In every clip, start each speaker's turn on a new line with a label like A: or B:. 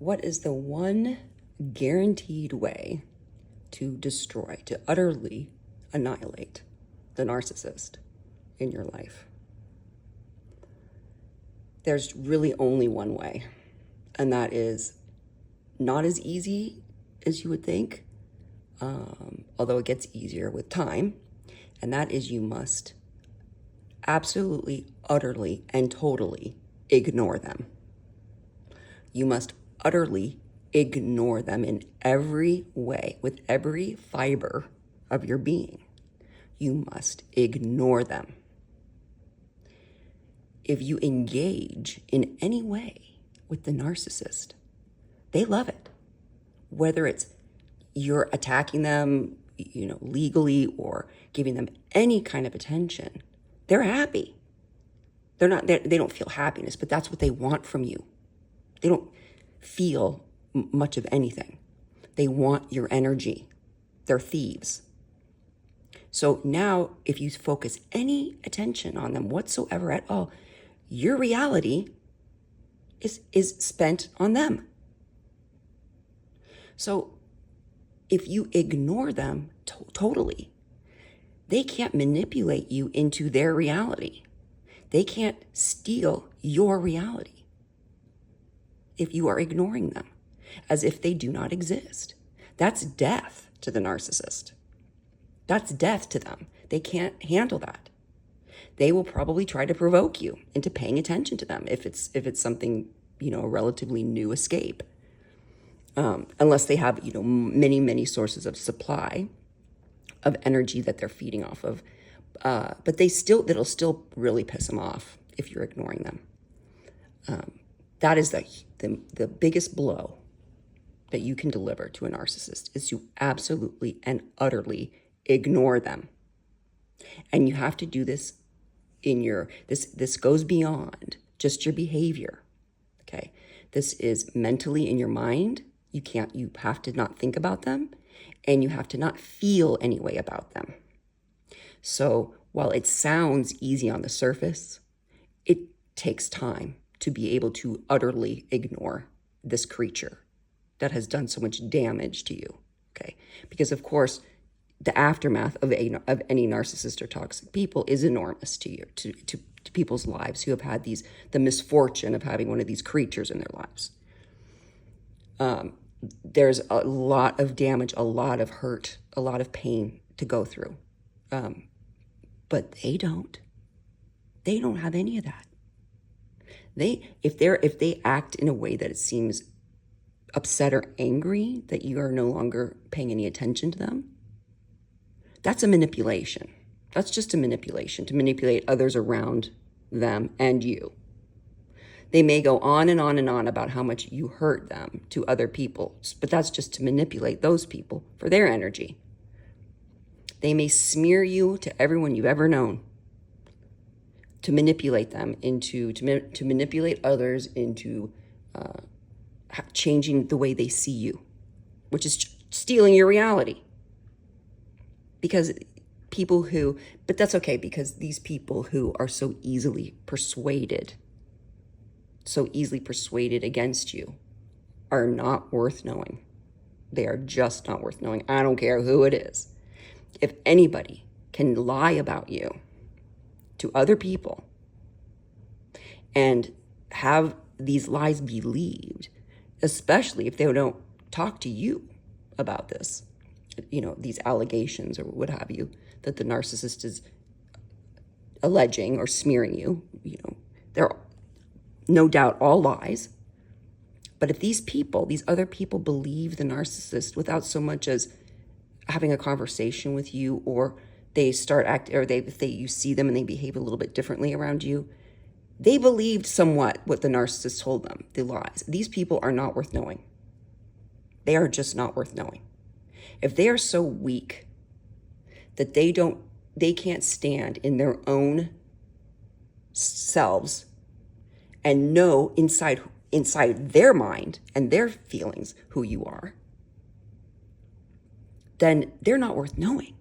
A: What is the one guaranteed way to destroy, to utterly annihilate the narcissist in your life? There's really only one way, and that is not as easy as you would think, although it gets easier with time, and that is you must absolutely, utterly, and totally ignore them. You must utterly ignore them in every way, with every fiber of your being. You must ignore them. If you engage in any way with the narcissist, they love it. Whether it's you're attacking them, legally, or giving them any kind of attention, they're happy. They don't feel happiness, but that's what they want from you. They don't feel much of anything. They want your energy. They're thieves. So now, if you focus any attention on them whatsoever at all, your reality is spent on them. So if you ignore them totally, they can't manipulate you into their reality. They can't steal your reality if you are ignoring them, as if they do not exist. That's death to the narcissist. That's death to them. They can't handle that. They will probably try to provoke you into paying attention to them if it's something, a relatively new escape. Unless they have, many sources of supply of energy that they're feeding off of. But it'll still really piss them off if you're ignoring them. That is the biggest blow that you can deliver to a narcissist, is to absolutely and utterly ignore them. And you have to do this this goes beyond just your behavior. Okay. This is mentally in your mind. You have to not think about them, and you have to not feel any way about them. So while it sounds easy on the surface, it takes time to be able to utterly ignore this creature that has done so much damage to you. Okay. Because of course, the aftermath of any narcissist or toxic people is enormous to you, to people's lives who have had the misfortune of having one of these creatures in their lives. There's a lot of damage, a lot of hurt, a lot of pain to go through. But they don't have any of that. If they act in a way that it seems upset or angry that you are no longer paying any attention to them, that's a manipulation. That's just a manipulation to manipulate others around them and you. They may go on and on and on about how much you hurt them to other people, but that's just to manipulate those people for their energy. They may smear you to everyone you've ever known to manipulate them to manipulate others into changing the way they see you, which is stealing your reality. But that's okay, because these people who are so easily persuaded against you are not worth knowing. They are just not worth knowing. I don't care who it is. If anybody can lie about you to other people and have these lies believed, especially if they don't talk to you about this, these allegations or what have you, that the narcissist is alleging or smearing you, they're no doubt all lies. But if these other people believe the narcissist without so much as having a conversation with you, or they start you see them and they behave a little bit differently around you, they believed somewhat what the narcissist told them, the lies. These people are not worth knowing. They are just not worth knowing. If they are so weak that they can't stand in their own selves and know inside their mind and their feelings who you are, then they're not worth knowing.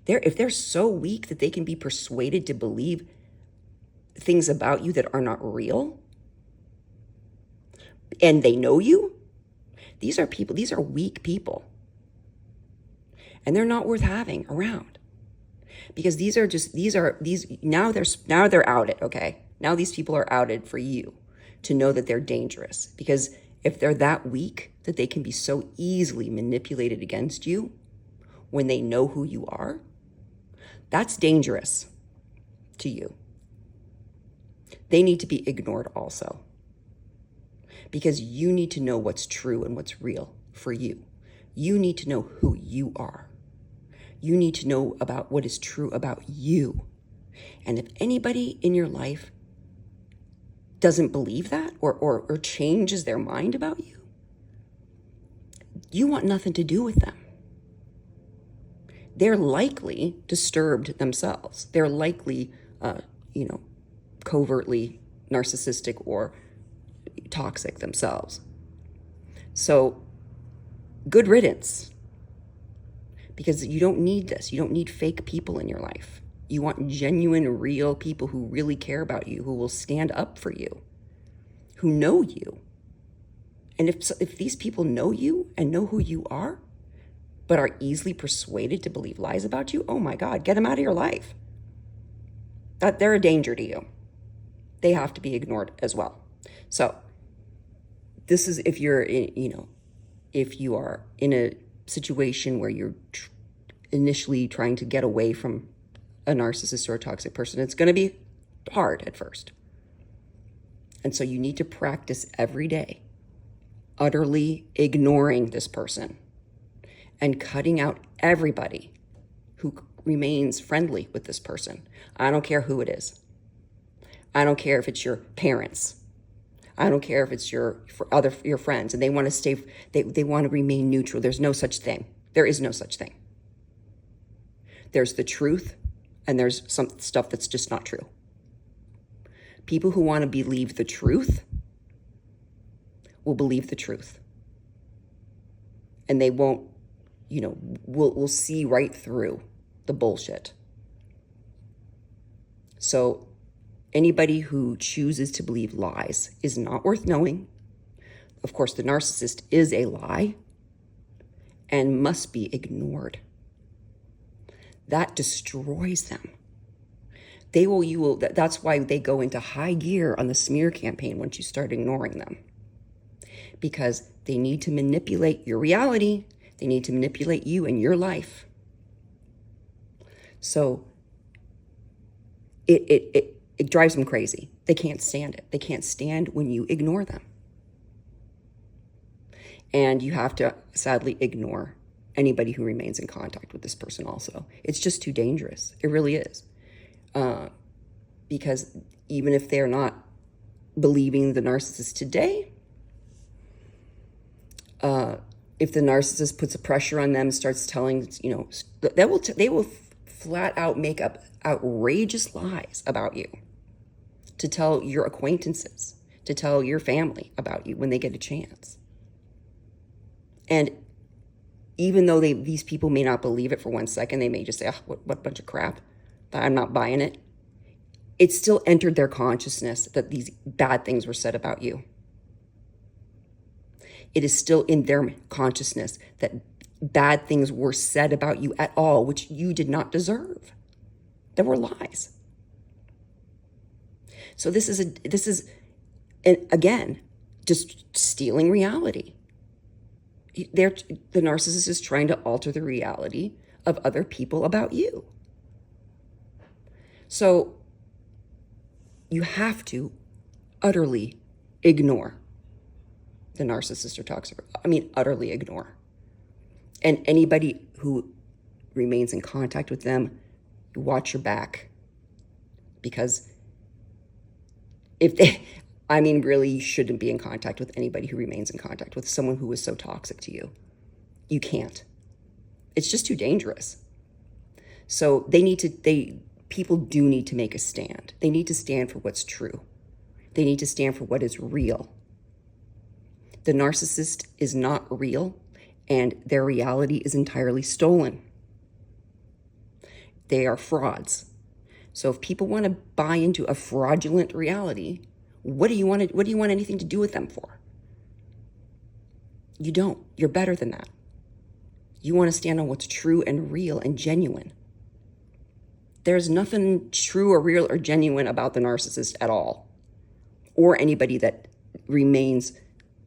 A: If they're so weak that they can be persuaded to believe things about you that are not real, and they know you, these are weak people. And they're not worth having around. Because now they're outed, okay? Now these people are outed for you to know that they're dangerous. Because if they're that weak that they can be so easily manipulated against you when they know who you are, that's dangerous to you. They need to be ignored also. Because you need to know what's true and what's real for you. You need to know who you are. You need to know about what is true about you. And if anybody in your life doesn't believe that or changes their mind about you, you want nothing to do with them. They're likely disturbed themselves. They're likely, covertly narcissistic or toxic themselves. So, good riddance. Because you don't need this. You don't need fake people in your life. You want genuine, real people who really care about you, who will stand up for you, who know you. And if these people know you and know who you are, but are easily persuaded to believe lies about you, oh my God, get them out of your life. They're a danger to you. They have to be ignored as well. So this is if you are in a situation where you're initially trying to get away from a narcissist or a toxic person, it's going to be hard at first. And so you need to practice every day utterly ignoring this person and cutting out everybody who remains friendly with this person. I don't care who it is. I don't care if it's your parents. I don't care if it's your friends and they want to stay, they want to remain neutral. There's no such thing. There is no such thing. There's the truth and there's some stuff that's just not true. People who want to believe the truth will believe the truth. And they won't, will see right through the bullshit. So anybody who chooses to believe lies is not worth knowing. Of course, the narcissist is a lie and must be ignored. That destroys them. That's why they go into high gear on the smear campaign once you start ignoring them. Because they need to manipulate your reality. They need to manipulate you and your life. So it drives them crazy. They can't stand it. They can't stand when you ignore them. And you have to sadly ignore anybody who remains in contact with this person also. It's just too dangerous. It really is. Because even if they're not believing the narcissist today, if the narcissist puts a pressure on them, starts telling, they will flat out make up outrageous lies about you to tell your acquaintances, to tell your family about you when they get a chance. And even though these people may not believe it for 1 second, they may just say, oh, what bunch of crap, I'm not buying it. It still entered their consciousness that these bad things were said about you. It is still in their consciousness that bad things were said about you at all, which you did not deserve. There were lies. So this is again, just stealing reality. The narcissist is trying to alter the reality of other people about you. So you have to utterly ignore the narcissist or toxic. Utterly ignore. And anybody who remains in contact with them, watch your back. Because if they, really, you shouldn't be in contact with anybody who remains in contact with someone who is so toxic to you. You can't. It's just too dangerous. So people do need to make a stand. They need to stand for what's true. They need to stand for what is real. The narcissist is not real, and their reality is entirely stolen. They are frauds. So if people want to buy into a fraudulent reality, what do you want anything to do with them for? You don't. You're better than that. You want to stand on what's true and real and genuine. There's nothing true or real or genuine about the narcissist at all, or anybody that remains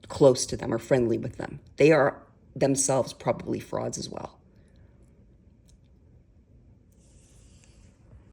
A: close to them or friendly with them. They are themselves probably frauds as well.